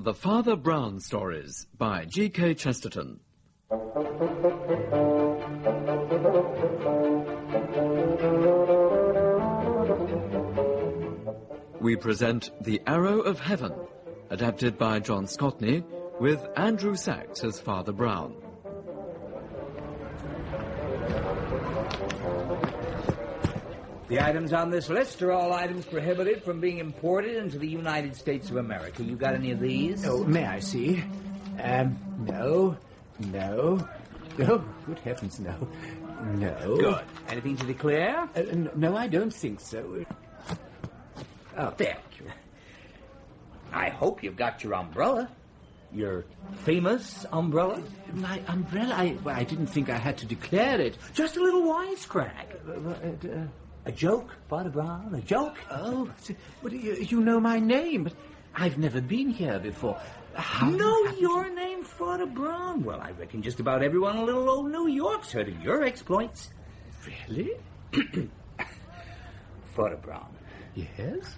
The Father Brown Stories by G.K. Chesterton. We present The Arrow of Heaven, adapted by John Scotney, with Andrew Sachs as Father Brown. The items on this list are all items prohibited from being imported into the United States of America. You got any of these? Oh, may I see? No. Oh, good heavens, no. No. Good. Anything to declare? No, I don't think so. Oh, there. I hope you've got your umbrella. Your famous umbrella? My umbrella? I didn't think I had to declare it. Just a little wisecrack. A joke, Father Brown, a joke? Oh, but you know my name, but I've never been here before. How know your name, Father Brown? Well, I reckon just about everyone in little old New York's heard of your exploits. Really? Father Brown. Yes?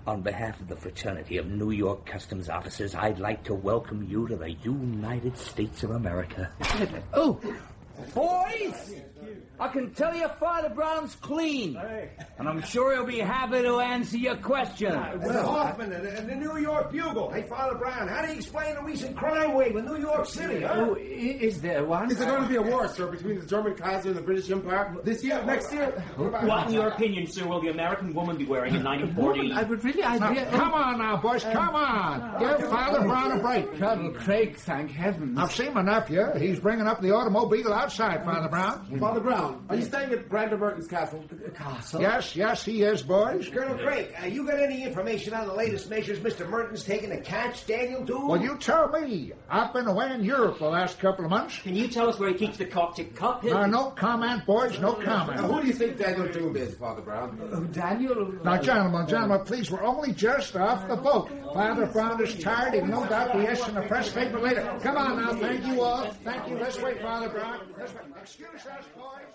On behalf of the fraternity of New York customs officers, I'd like to welcome you to the United States of America. Oh! Boys! I can tell you Father Brown's clean. And I'm sure he'll be happy to answer your question. Mr. Hoffman and the New York Bugle. Hey, Father Brown, how do you explain the recent crime wave in New York City, huh? Oh, is there one? Is there going to be a war, sir, between the German Kaiser and the British Empire? This year? Next year? What, in your opinion, sir, will the American woman be wearing in 1940? I would really... Come on now, boys, come on. Give Father Brown a break. Colonel Craig, thank heavens. I've seen my nephew. He's bringing up the automobile outside, Father Brown. Father Brown, are you staying at Brander Merton's castle? Castle? Yes, he is, boys. Colonel Craig, you got any information on the latest measures Mr. Merton's taking to catch Daniel Doom? Well, you tell me. I've been away in Europe the last couple of months. Can you tell us where he keeps the Coptic Cup? No comment, boys, no comment. Who do you think Daniel Doom is, Father Brown? Daniel? Now, gentlemen, please, we're only just off the boat. Father Brown is tired. He'll no doubt be issuing a press statement later. Come on now, thank you all. Thank you. This way, Father Brown. This way. Excuse us, boys.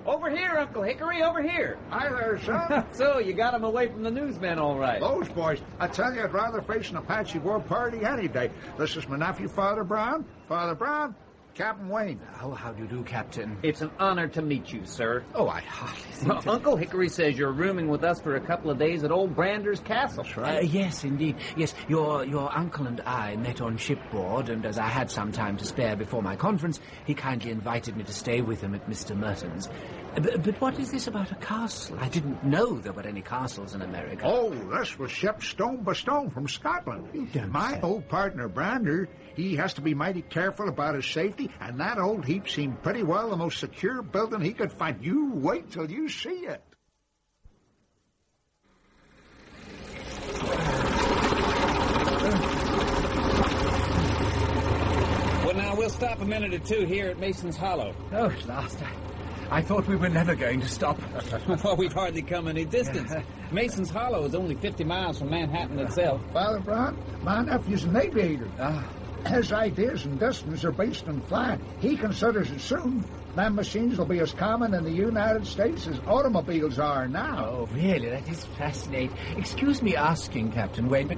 Over here, Uncle Hickory, over here. Hi there, son. So, you got him away from the newsmen all right. Those boys. I tell you, I'd rather face an Apache war party any day. This is my nephew, Father Brown. Father Brown, Captain Wayne. Oh, how do you do, Captain? It's an honor to meet you, sir. Oh, I hardly think Well, Uncle Hickory says you're rooming with us for a couple of days at old Brander's castle. That's right. Yes, indeed. Yes, your uncle and I met on shipboard, and as I had some time to spare before my conference, he kindly invited me to stay with him at Mr. Merton's. But what is this about a castle? I didn't know there were any castles in America. Oh, this was shipped stone by stone from Scotland. You don't My say. old partner, Brander, he has to be mighty careful about his safety, and that old heap seemed pretty well the most secure building he could find. You wait till you see it. Well, now, we'll stop a minute or two here at Mason's Hollow. Oh, at last. I thought we were never going to stop. Well, we've hardly come any distance. Mason's Hollow is only 50 miles from Manhattan itself. Father Brown, my nephew's an aviator. His ideas and distance are based on flying. He considers it soon. Them machines will be as common in the United States as automobiles are now. Oh, really? That is fascinating. Excuse me asking, Captain Wayne, but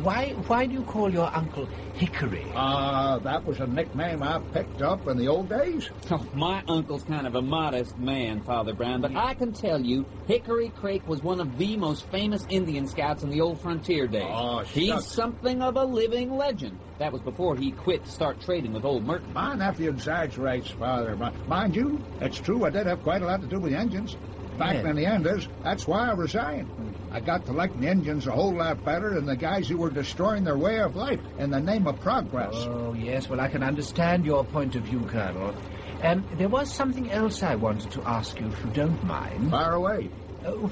why do you call your uncle Hickory? That was a nickname I picked up in the old days. Oh, my uncle's kind of a modest man, Father Brown, but I can tell you, Hickory Craig was one of the most famous Indian scouts in the old frontier days. Oh, He's shucks. something of a living legend. That was before he quit to start trading with old Merton. My nephew exaggerates, Father Brown. Mind you, it's true I did have quite a lot to do with the engines. In fact, Yeah. in the end, that's why I resigned. I got to like the engines a whole lot better than the guys who were destroying their way of life in the name of progress. Oh, yes, well, I can understand your point of view, Colonel. There was something else I wanted to ask you, if you don't mind. Fire away.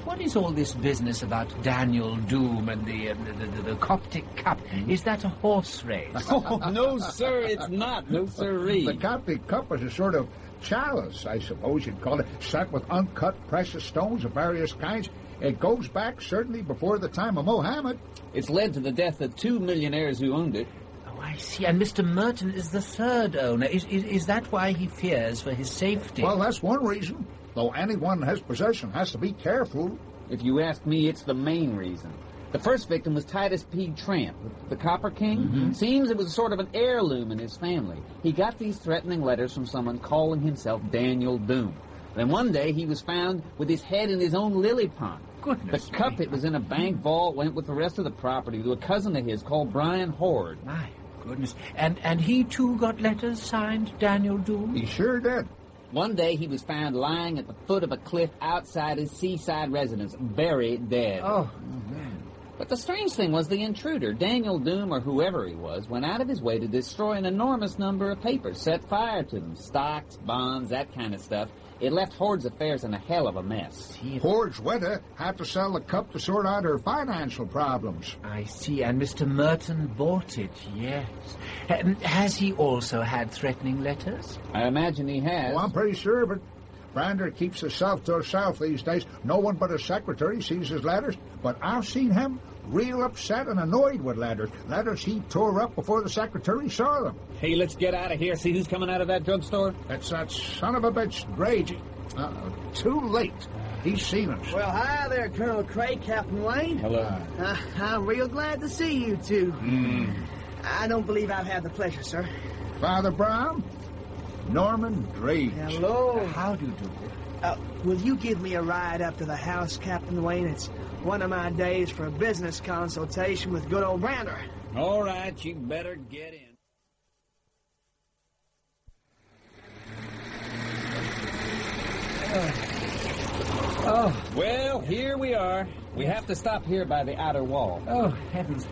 What is all this business about Daniel Doom and the Coptic Cup? Is that a horse race? Oh, no, sir, it's not. No, sirree. The Coptic Cup is a sort of chalice, I suppose you'd call it, set with uncut precious stones of various kinds. It goes back certainly before the time of Mohammed. It's led to the death of 2 millionaires who owned it. Oh, I see. And Mr. Merton is the third owner. Is that why he fears for his safety? Well, that's one reason. Though anyone in his possession has to be careful. If you ask me, it's the main reason. The first victim was Titus P. Tramp, the Copper King. Seems it was sort of an heirloom in his family. He got these threatening letters from someone calling himself Daniel Doom. Then one day he was found with his head in his own lily pond. Goodness The cup, me. it was in a bank vault, went with the rest of the property to a cousin of his called Brian Horde. My goodness. And he, too, got letters signed Daniel Doom? He sure did. One day he was found lying at the foot of a cliff outside his seaside residence, buried dead. Oh, But the strange thing was the intruder, Daniel Doom or whoever he was, went out of his way to destroy an enormous number of papers, set fire to them, stocks, bonds, that kind of stuff. It left Horde's affairs in a hell of a mess. Horde's widow had to sell the cup to sort out her financial problems. I see. And Mr. Merton bought it, yes. Has he also had threatening letters? I imagine he has. Oh, I'm pretty sure of it. Brander keeps himself to himself these days. No one but his secretary sees his letters. But I've seen him real upset and annoyed with letters. Letters he tore up before the secretary saw them. Hey, let's get out of here. See who's coming out of that drugstore? It's that son of a bitch, Drage. Too late. He's seen us. Well, hi there, Colonel Craig, Captain Wayne. Hello. I'm real glad to see you two. I don't believe I've had the pleasure, sir. Father Brown, Norman Drage. Hello. How do you do? Will you give me a ride up to the house, Captain Wayne? It's one of my days for a business consultation with good old Brander. All right, you better get in. Well, here we are. We have to stop here by the outer wall. Oh, heavens.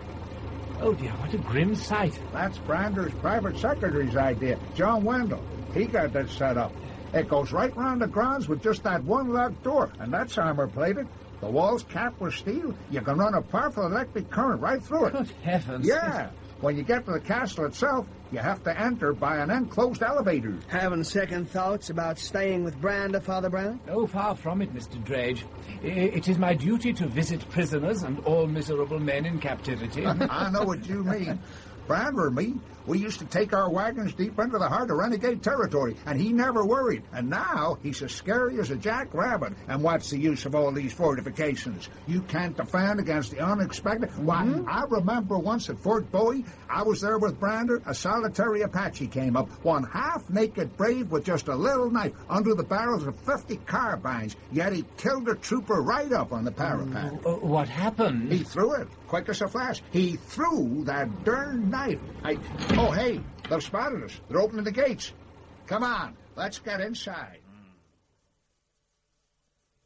Oh, dear, what a grim sight. That's Brander's private secretary's idea, John Wendell. He got that set up. It goes right round the grounds with just that one locked door, and that's armor-plated. The walls capped with steel. You can run a powerful electric current right through it. Good heavens. Yeah. When you get to the castle itself, you have to enter by an enclosed elevator. Having second thoughts about staying with Brander, Father Brown? Oh, far from it, Mr. Drage. It is my duty to visit prisoners and all miserable men in captivity. I know what you mean. Brander and me, we used to take our wagons deep into the heart of renegade territory, and he never worried. And now he's as scary as a jackrabbit. And what's the use of all these fortifications? You can't defend against the unexpected. Why, I remember once at Fort Bowie, I was there with Brander, a solitary Apache came up, one half-naked brave with just a little knife under the barrels of 50 carbines, yet he killed a trooper right up on the parapet. What happened? He threw it, quick as a flash. He threw that darn knife. Oh, hey, they've spotted us. They're opening the gates. Come on, let's get inside.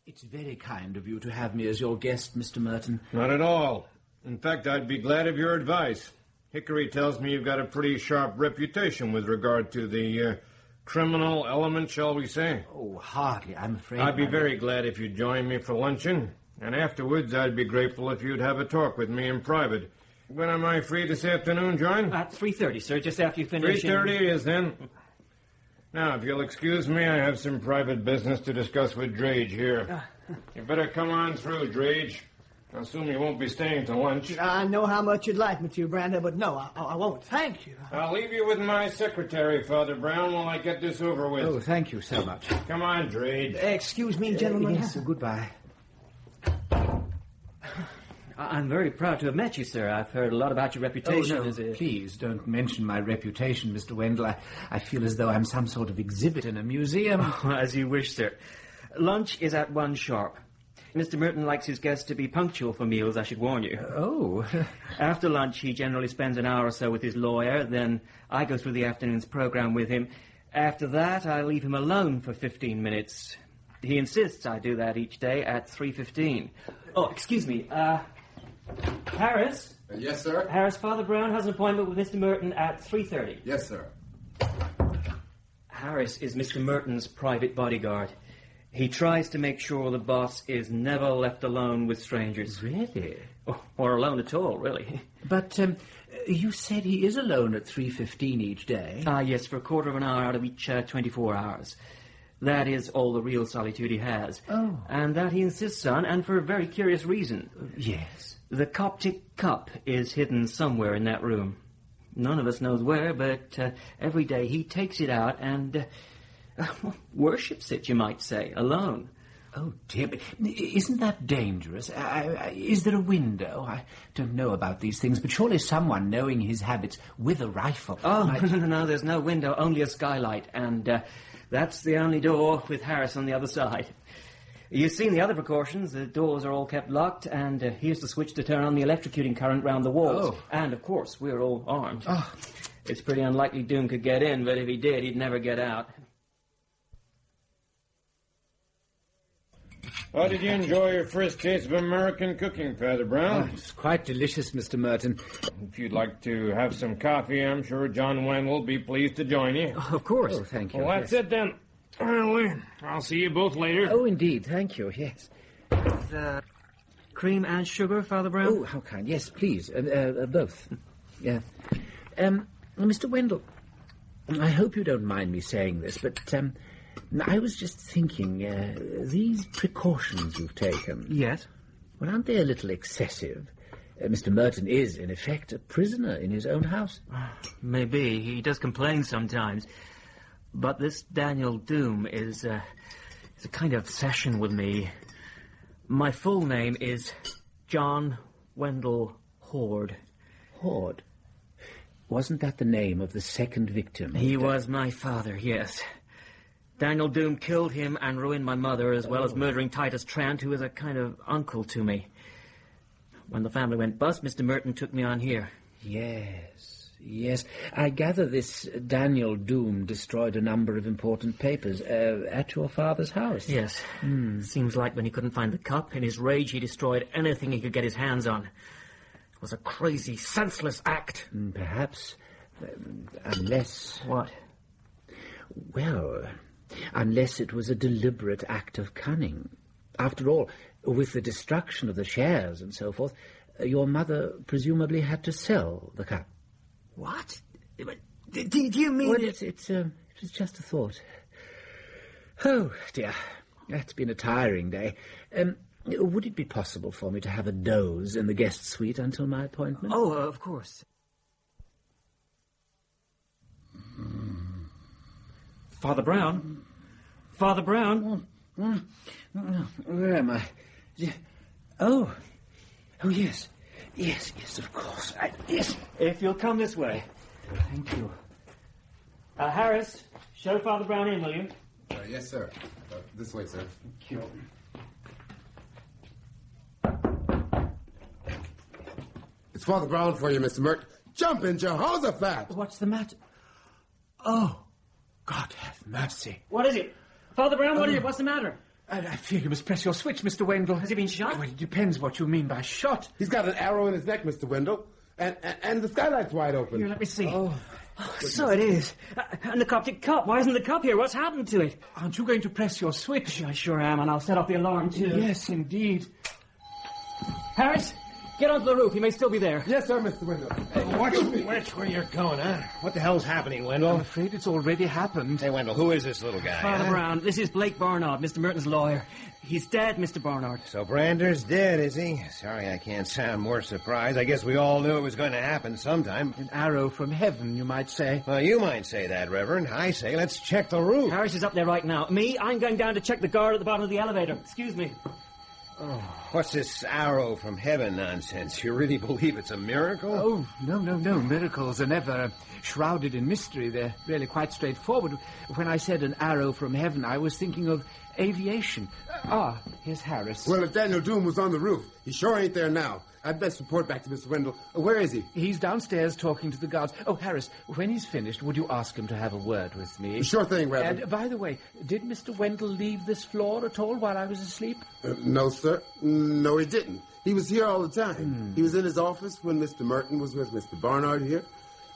It's very kind of you to have me as your guest, Mr. Merton. Not at all. In fact, I'd be glad of your advice. Hickory tells me you've got a pretty sharp reputation with regard to the criminal element, shall we say. Oh, hardly, I'm afraid. I'd be very glad if you'd join me for luncheon. And afterwards, I'd be grateful if you'd have a talk with me in private. When am I free this afternoon, John? At 3:30, sir, just after you finish. 3:30 it is, then. Now, if you'll excuse me, I have some private business to discuss with Drage here. You better come on through, Drage. I assume you won't be staying to lunch. I know how much you'd like me to, Brander, but no, I won't. Thank you. I'll leave you with my secretary, Father Brown, while I get this over with. Oh, thank you so much. Come on, Drage. Excuse me, gentlemen. Yes, goodbye. I'm very proud to have met you, sir. I've heard a lot about your reputation as a... Please don't mention my reputation, Mr. Wendell. I feel as though I'm some sort of exhibit in a museum. Oh, as you wish, sir. Lunch is at 1 sharp. Mr. Merton likes his guests to be punctual for meals, I should warn you. Oh. After lunch, he generally spends an hour or so with his lawyer. Then I go through the afternoon's program with him. After that, I leave him alone for 15 minutes. He insists I do that each day at 3:15. Oh, excuse me. Harris? Yes, sir? Harris, Father Brown has an appointment with Mr. Merton at 3:30. Yes, sir. Harris is Mr. Merton's private bodyguard. He tries to make sure the boss is never left alone with strangers. Really? Or alone at all, really. But you said he is alone at 3:15 each day. Yes, for a quarter of an hour out of each 24 hours. That is all the real solitude he has. Oh. And that he insists on, and for a very curious reason. Yes. The Coptic Cup is hidden somewhere in that room. None of us knows where, but every day he takes it out and worships it, you might say, alone. Oh, dear, but isn't that dangerous? Is there a window? I don't know about these things, but surely someone, knowing his habits, with a rifle... Oh, no, there's no window, only a skylight, and that's the only door with Harris on the other side. You've seen the other precautions. The doors are all kept locked, and here's the switch to turn on the electrocuting current round the walls. Oh. And, of course, we're all armed. Oh. It's pretty unlikely Doom could get in, but if he did, he'd never get out. How did you enjoy your first taste of American cooking, Father Brown? Oh, it's quite delicious, Mr. Merton. If you'd like to have some coffee, I'm sure John Wendell will be pleased to join you. Oh, of course. Oh, thank you. Well, that's it then. Well, I'll see you both later. Oh, indeed. Thank you, yes. Cream and sugar, Father Brown? Oh, how kind. Yes, please. Both. Yeah. Mr. Wendell, I hope you don't mind me saying this, but I was just thinking, these precautions you've taken... Yes? Well, aren't they a little excessive? Mr. Merton is, in effect, a prisoner in his own house. Maybe. He does complain sometimes. But this Daniel Doom is a kind of obsession with me. My full name is John Wendell Horde. Horde? Wasn't that the name of the second victim? He was my father, yes. Daniel Doom killed him and ruined my mother, as well as murdering Titus Trant, who is a kind of uncle to me. When the family went bust, Mr. Merton took me on here. Yes. I gather this Daniel Doom destroyed a number of important papers at your father's house. Yes. Seems like when he couldn't find the cup, in his rage he destroyed anything he could get his hands on. It was a crazy, senseless act. Perhaps, unless... What? Well, unless it was a deliberate act of cunning. After all, with the destruction of the shares and so forth, your mother presumably had to sell the cup. What? Do you mean... Well, it's just a thought. Oh, dear. That's been a tiring day. Would it be possible for me to have a doze in the guest suite until my appointment? Oh, of course. Father Brown? Father Brown? Where am I? Oh, yes. Yes, of course. Yes. If you'll come this way. Thank you. Harris, show Father Brown in, will you? Yes, sir. This way, sir. Thank you. It's Father Brown for you, Mr. Merton. Jump in, Jehoshaphat! What's the matter? Oh, God have mercy. What is it? Father Brown, what is it? What's the matter? I fear you must press your switch, Mr. Wendell. Has he been shot? Well, it depends what you mean by shot. He's got an arrow in his neck, Mr. Wendell. And the skylight's wide open. Here, let me see. Oh, so it is. And the Coptic Cup. Why isn't the cup here? What's happened to it? aren't you going to press your switch? I sure am, and I'll set off the alarm, too. Yes, indeed. Harris, get onto the roof. He may still be there. Yes, sir, Mr. Wendell. Watch where you're going, huh? What the hell's happening, Wendell? I'm afraid it's already happened. Hey, Wendell, who is this little guy? Father huh? Brown, this is Blake Barnard, Mr. Merton's lawyer. He's dead, Mr. Barnard. So Brander's dead, is he? Sorry I can't sound more surprised. I guess we all knew it was going to happen sometime. An arrow from heaven, you might say. Well, you might say that, Reverend. I say let's check the roof. Harris is up there right now. Me, I'm going down to check the guard at the bottom of the elevator. Excuse me. Oh, what's this arrow from heaven nonsense? You really believe it's a miracle? Oh, no. Miracles are never shrouded in mystery. They're really quite straightforward. When I said an arrow from heaven, I was thinking of aviation. Here's Harris. Well, if Daniel Doom was on the roof, he sure ain't there now. I'd best report back to Mr. Wendell. Where is he? He's downstairs talking to the guards. Oh, Harris, when he's finished, would you ask him to have a word with me? Sure thing, Reverend. And, by the way, did Mr. Wendell leave this floor at all while I was asleep? No, sir. No, he didn't. He was here all the time. He was in his office when Mr. Merton was with Mr. Barnard here.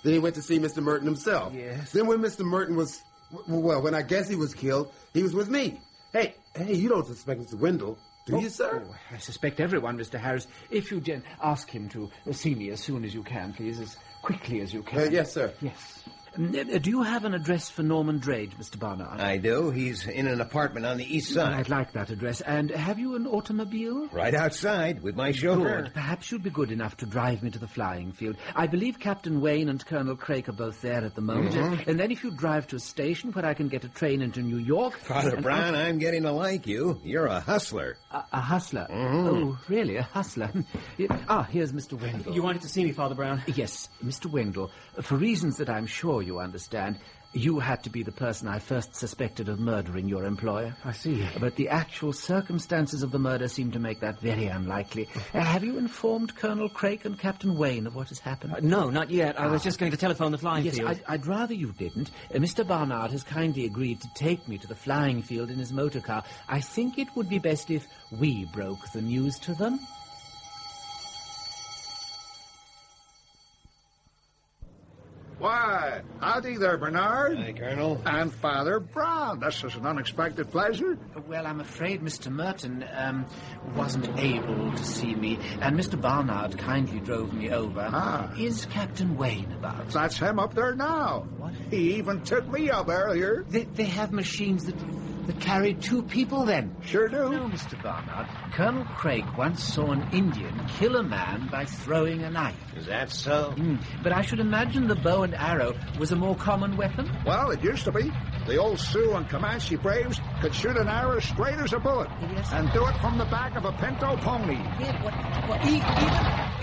Then he went to see Mr. Merton himself. Yes. Then when Mr. Merton was... Well, when I guess he was killed, he was with me. Hey, you don't suspect Mr. Wendell, do you, sir? Oh, I suspect everyone, Mr. Harris. If you ask him to see me as soon as you can, please, as quickly as you can. Yes, sir. Yes. Do you have an address for Norman Drage, Mr. Barnard? I do. He's in an apartment on the east side. I'd like that address. And have you an automobile? Right outside, with my chauffeur. Good. Perhaps you'd be good enough to drive me to the flying field. I believe Captain Wayne and Colonel Craik are both there at the moment. And then if you drive to a station where I can get a train into New York... Father Brown, I'm getting to like you. You're a hustler. A hustler? Oh, really? A hustler? Here's Mr. Wendell. You wanted to see me, Father Brown? Yes, Mr. Wendell. For reasons that I'm sure you understand, you had to be the person I first suspected of murdering your employer. I see. But the actual circumstances of the murder seem to make that very unlikely. Have you informed Colonel Craik and Captain Wayne of what has happened? No, not yet. I was just going to telephone the flying field. Yes, I'd rather you didn't. Mr. Barnard has kindly agreed to take me to the flying field in his motor car. I think it would be best if we broke the news to them. Why, howdy there, Bernard. Hi, Colonel. And Father Brown. This is an unexpected pleasure. Well, I'm afraid Mr. Merton wasn't able to see me, and Mr. Barnard kindly drove me over. Is Captain Wayne about? That's him up there now. What? He even took me up earlier. They have machines that carry two people, then? Sure do. No, Mr. Barnard. Colonel Craik once saw an Indian kill a man by throwing a knife. Is that so? But I should imagine the bow and arrow was a more common weapon. Well, it used to be. The old Sioux and Comanche braves could shoot an arrow straight as a bullet. Yes. And do it from the back of a pinto pony.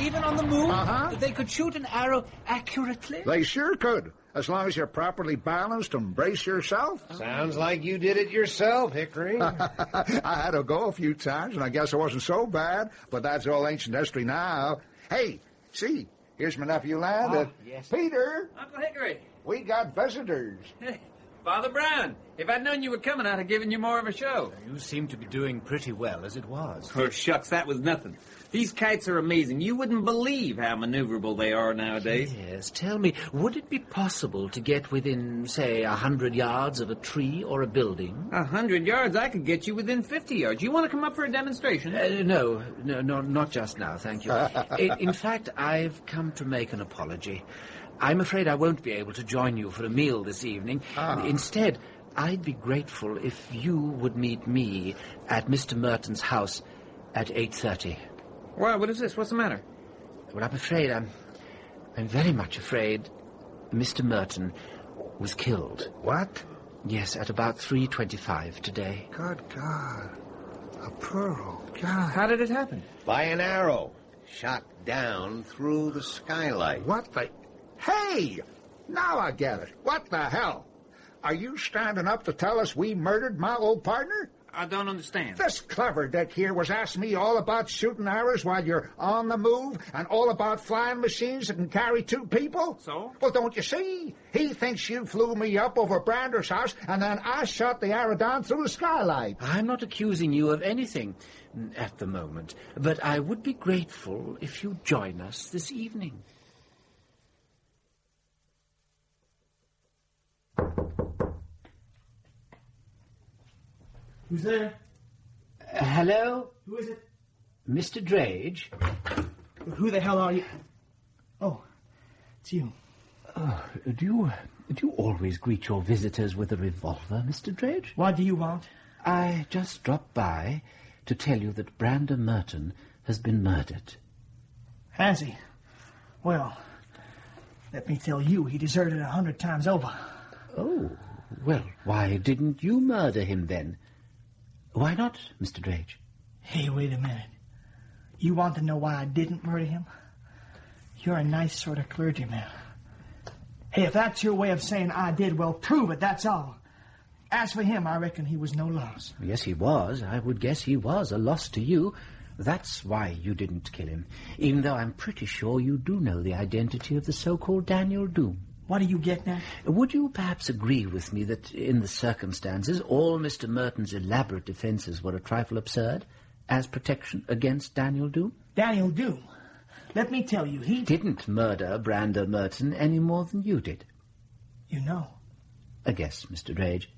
Even on the move? Uh-huh. They could shoot an arrow accurately? They sure could, as long as you're properly balanced and brace yourself. Sounds like you did it yourself, Hickory. I had to go a few times, and I guess it wasn't so bad, but that's all ancient history now. Hey, see, here's my nephew, lad. Yes. Peter, Uncle Hickory. we got visitors. Father Brown, if I'd known you were coming, I'd have given you more of a show. You seem to be doing pretty well as it was. Oh, shucks, that was nothing. These kites are amazing. You wouldn't believe how maneuverable they are nowadays. Yes, tell me, would it be possible to get within, say, 100 yards of a tree or a building? 100 yards? I could get you within 50 yards. You want to come up for a demonstration? No, not just now, thank you. In fact, I've come to make an apology. I'm afraid I won't be able to join you for a meal this evening. Instead, I'd be grateful if you would meet me at Mr. Merton's house at 8:30. Why, what is this? What's the matter? Well, I'm afraid, I'm very much afraid Mr. Merton was killed. What? Yes, at about 3:25 today. Good God. A pearl. God, how did it happen? By an arrow. Shot down through the skylight. What the... Hey! Now I get it. What the hell? Are you standing up to tell us we murdered my old partner? I don't understand. This clever dick here was asking me all about shooting arrows while you're on the move and all about flying machines that can carry two people. So? Well, don't you see? He thinks you flew me up over Brander's house and then I shot the arrow down through the skylight. I'm not accusing you of anything at the moment, but I would be grateful if you join us this evening. Who's there? Hello? Who is it? Mr. Drage? Who the hell are you? Oh, it's you. Do you always greet your visitors with a revolver, Mr. Drage? What do you want? I just dropped by to tell you that Brander Merton has been murdered. Has he? Well, let me tell you, he deserted 100 times over. Oh, well, why didn't you murder him then? Why not, Mr. Drage? Hey, wait a minute. You want to know why I didn't murder him? You're a nice sort of clergyman. Hey, if that's your way of saying I did, well, prove it, that's all. As for him, I reckon he was no loss. Yes, he was. I would guess he was a loss to you. That's why you didn't kill him, even though I'm pretty sure you do know the identity of the so-called Daniel Doom. What are you getting at? Would you perhaps agree with me that, in the circumstances, all Mr. Merton's elaborate defences were a trifle absurd, as protection against Daniel Doom? Daniel Doom? Let me tell you, he didn't murder Brander Merton any more than you did. You know. A guess, Mr. Drage.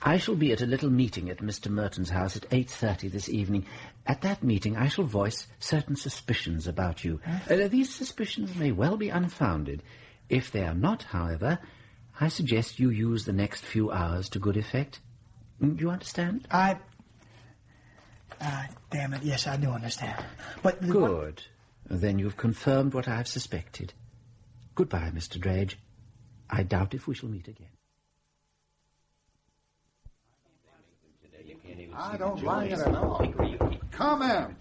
I shall be at a little meeting at Mr. Merton's house at 8:30 this evening. At that meeting, I shall voice certain suspicions about you. Huh? These suspicions may well be unfounded. If they are not, however, I suggest you use the next few hours to good effect. Do you understand? Damn it, yes, I do understand. But... Good. Then you've confirmed what I've suspected. Goodbye, Mr. Drage. I doubt if we shall meet again. I don't like it at all. Come in.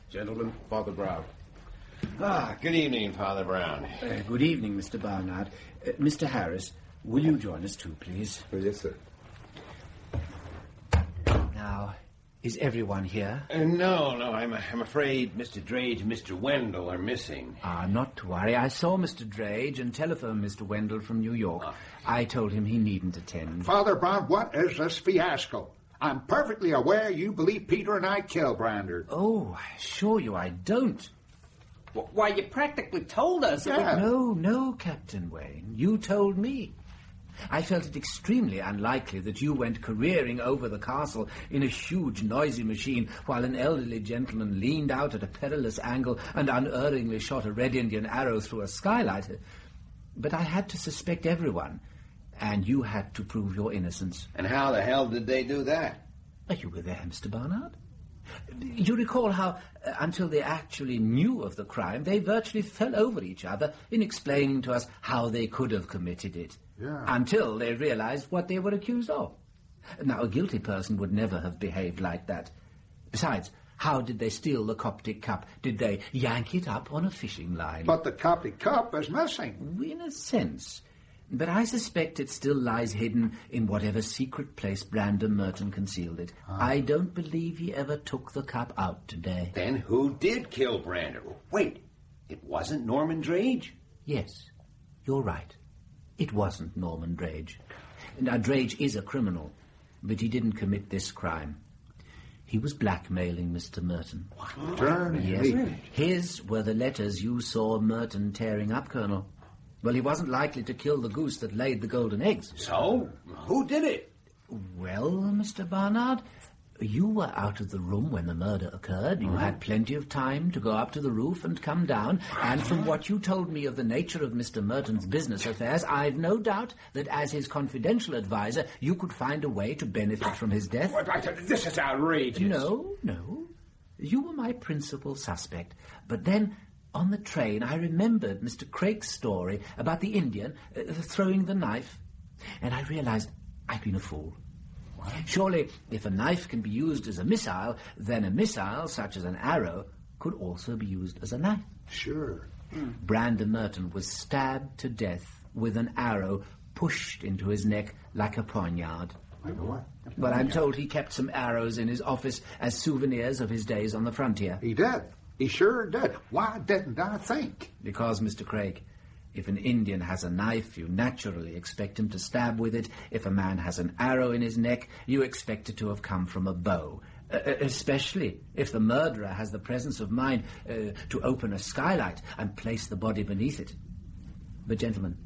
Gentlemen, Father Brown. Good evening, Father Brown. Good evening, Mr. Barnard. Mr. Harris, will you join us too, please? Yes, sir. Now, is everyone here? No, I'm afraid Mr. Drage and Mr. Wendell are missing. Not to worry. I saw Mr. Drage and telephoned Mr. Wendell from New York. I told him he needn't attend. Father Brown, what is this fiasco? I'm perfectly aware you believe Peter and I killed Brander. Oh, I assure you I don't. Why, you practically told us. Yeah. No, Captain Wayne. You told me. I felt it extremely unlikely that you went careering over the castle in a huge, noisy machine while an elderly gentleman leaned out at a perilous angle and unerringly shot a Red Indian arrow through a skylight. But I had to suspect everyone, and you had to prove your innocence. And how the hell did they do that? You were there, Mr. Barnard. You recall how, until they actually knew of the crime, they virtually fell over each other in explaining to us how they could have committed it. Yeah. Until they realized what they were accused of. Now, a guilty person would never have behaved like that. Besides, how did they steal the Coptic Cup? Did they yank it up on a fishing line? But the Coptic Cup is missing. In a sense. But I suspect it still lies hidden in whatever secret place Brander Merton concealed it. I don't believe he ever took the cup out today. Then who did kill Brander? Wait, it wasn't Norman Drage? Yes, you're right. It wasn't Norman Drage. Now, Drage is a criminal, but he didn't commit this crime. He was blackmailing Mr. Merton. Turn. Yes. His were the letters you saw Merton tearing up, Colonel. Well, he wasn't likely to kill the goose that laid the golden eggs. So, who did it? Well, Mr. Barnard, you were out of the room when the murder occurred. You had plenty of time to go up to the roof and come down. And from what you told me of the nature of Mr. Merton's business affairs, I've no doubt that as his confidential advisor, you could find a way to benefit from his death. This is outrageous. No. You were my principal suspect. But then, on the train, I remembered Mr. Craig's story about the Indian throwing the knife. And I realized I'd been a fool. Surely, if a knife can be used as a missile, then a missile, such as an arrow, could also be used as a knife. Sure. Brander Merton was stabbed to death with an arrow pushed into his neck like a poignard. But I'm told he kept some arrows in his office as souvenirs of his days on the frontier. He did. He sure did. Why didn't I think? Because, Mr. Craig, if an Indian has a knife, you naturally expect him to stab with it. If a man has an arrow in his neck, you expect it to have come from a bow. Especially if the murderer has the presence of mind to open a skylight and place the body beneath it. But, gentlemen,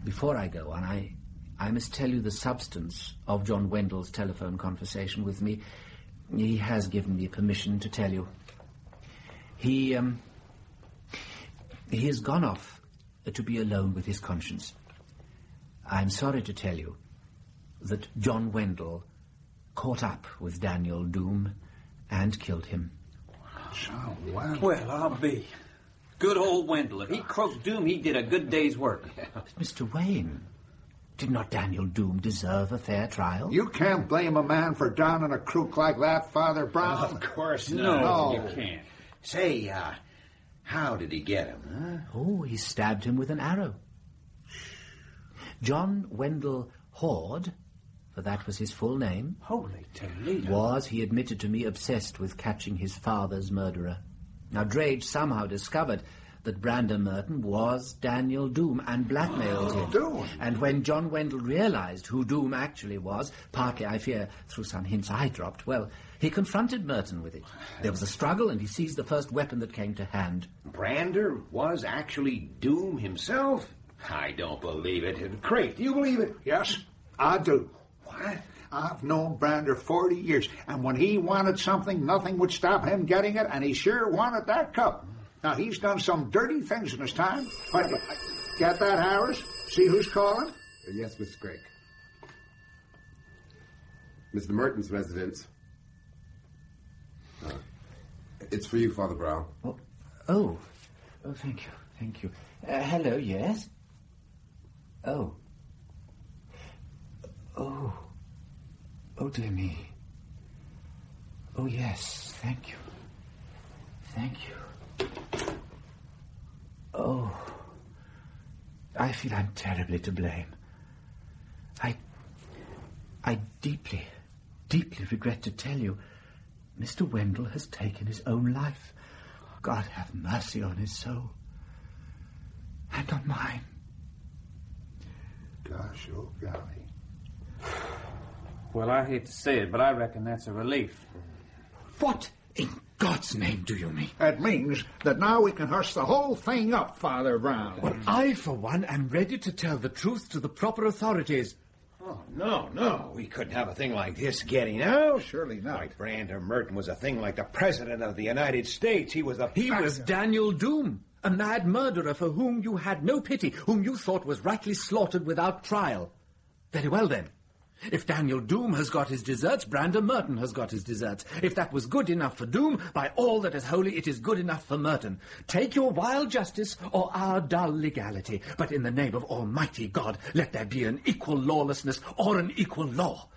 before I go on, I must tell you the substance of John Wendell's telephone conversation with me. He has given me permission to tell you. He has gone off to be alone with his conscience. I'm sorry to tell you that John Wendell caught up with Daniel Doom and killed him. Well, I'll be. Good old Wendell. If he croaked Doom, he did a good day's work. But Mr. Wayne, did not Daniel Doom deserve a fair trial? You can't blame a man for downing a crook like that, Father Brown. Of course not. not. No, you can't. Say, how did he get him, huh? Oh, he stabbed him with an arrow. John Wendell Horde, for that was his full name, Holy Toledo, was, he admitted to me, obsessed with catching his father's murderer. Now, Drage somehow discovered that Brander Merton was Daniel Doom and blackmailed him. Doom? And when John Wendell realized who Doom actually was, partly, I fear, through some hints I dropped, well, he confronted Merton with it. There was a struggle, and he seized the first weapon that came to hand. Brander was actually Doom himself? I don't believe it. Craig, do you believe it? Yes, I do. What? I've known Brander 40 years, and when he wanted something, nothing would stop him getting it, and he sure wanted that cup. Now, he's done some dirty things in his time. But, got that, Harris? See who's calling? Yes, Mr. Craig. Mr. Merton's residence. It's for you, Father Brown. Oh, thank you, thank you. Hello, yes? Oh, dear me. Oh, yes, thank you. Thank you. Oh, I feel I'm terribly to blame. I deeply, deeply regret to tell you, Mr. Wendell has taken his own life. God have mercy on his soul. And on mine. Gosh, oh golly. Well, I hate to say it, but I reckon that's a relief. What in God's name do you mean? That means that now we can hush the whole thing up, Father Brown. Well, I, for one, am ready to tell the truth to the proper authorities. Oh, no. We couldn't have a thing like this getting out. Surely not. Why, Brander Merton was a thing like the President of the United States. He was Daniel Doom, a mad murderer for whom you had no pity, whom you thought was rightly slaughtered without trial. Very well, then. If Daniel Doom has got his deserts, Brander Merton has got his deserts. If that was good enough for Doom, by all that is holy, it is good enough for Merton. Take your wild justice or our dull legality, but in the name of Almighty God, let there be an equal lawlessness or an equal law.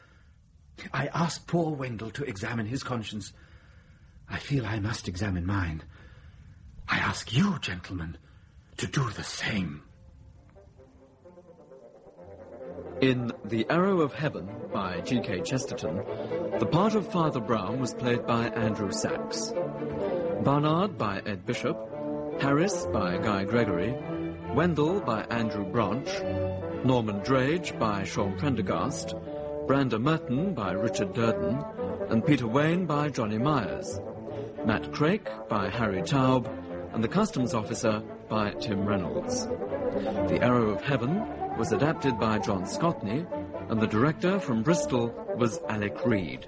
I ask poor Wendell to examine his conscience. I feel I must examine mine. I ask you, gentlemen, to do the same. In The Arrow of Heaven by G.K. Chesterton, the part of Father Brown was played by Andrew Sachs, Barnard by Ed Bishop, Harris by Guy Gregory, Wendell by Andrew Branch, Norman Drage by Sean Prendergast, Brander Merton by Richard Durden, and Peter Wayne by Johnny Myers, Matt Craik by Harry Taub, and the Customs Officer by Tim Reynolds. The Arrow of Heaven was adapted by John Scotney, and the director from Bristol was Alec Reed.